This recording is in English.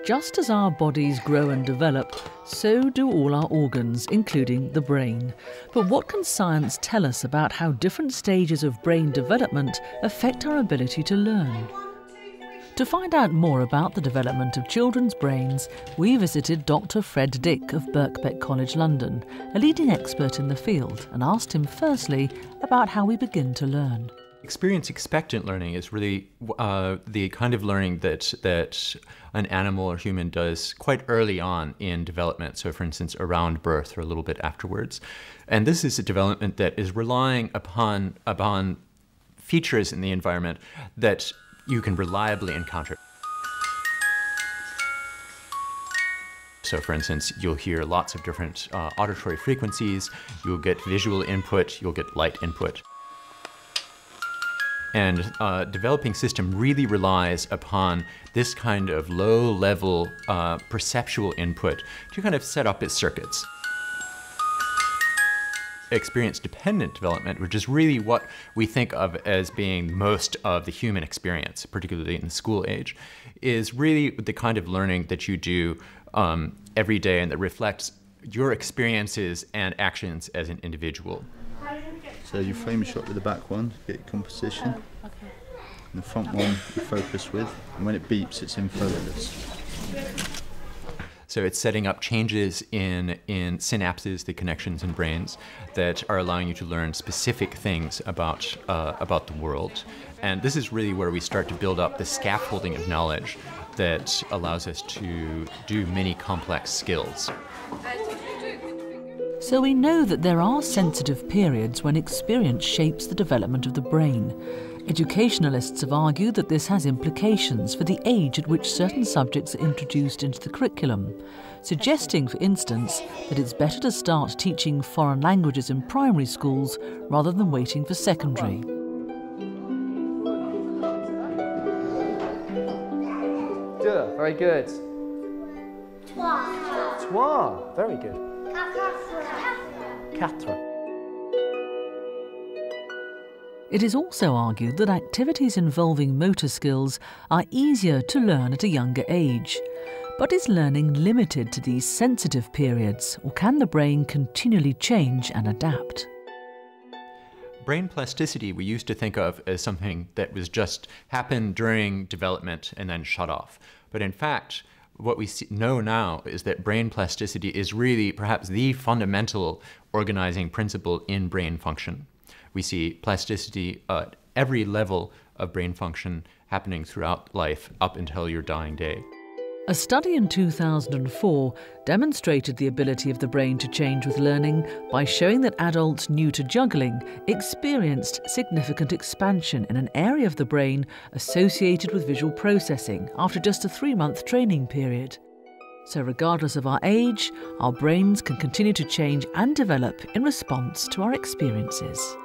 Just as our bodies grow and develop, so do all our organs, including the brain. But what can science tell us about how different stages of brain development affect our ability to learn? To find out more about the development of children's brains, we visited Dr. Fred Dick of Birkbeck College, London, a leading expert in the field, and asked him firstly about how we begin to learn. Experience-expectant learning is really the kind of learning that an animal or human does quite early on in development. So, for instance, around birth or a little bit afterwards. And this is a development that is relying upon features in the environment that you can reliably encounter. So, for instance, you'll hear lots of different auditory frequencies, you'll get visual input, you'll get light input. And developing system really relies upon this kind of low-level perceptual input to kind of set up its circuits. Experience-dependent development, which is really what we think of as being most of the human experience, particularly in the school age, is really the kind of learning that you do every day and that reflects your experiences and actions as an individual. So you frame a shot with the back one, get your composition. Oh, okay. And the front one you focus with, and when it beeps it's in focus. So it's setting up changes in synapses, the connections in brains, that are allowing you to learn specific things about the world. And this is really where we start to build up the scaffolding of knowledge that allows us to do many complex skills. So we know that there are sensitive periods when experience shapes the development of the brain. Educationalists have argued that this has implications for the age at which certain subjects are introduced into the curriculum, suggesting, for instance, that it's better to start teaching foreign languages in primary schools rather than waiting for secondary. Very good. Trois. Very good. Quatre. It is also argued that activities involving motor skills are easier to learn at a younger age. But is learning limited to these sensitive periods, or can the brain continually change and adapt? Brain plasticity we used to think of as something that was just happened during development and then shut off. But in fact, what we know now is that brain plasticity is really perhaps the fundamental organizing principle in brain function. We see plasticity at every level of brain function happening throughout life up until your dying day. A study in 2004 demonstrated the ability of the brain to change with learning by showing that adults new to juggling experienced significant expansion in an area of the brain associated with visual processing after just a 3-month training period. So regardless of our age, our brains can continue to change and develop in response to our experiences.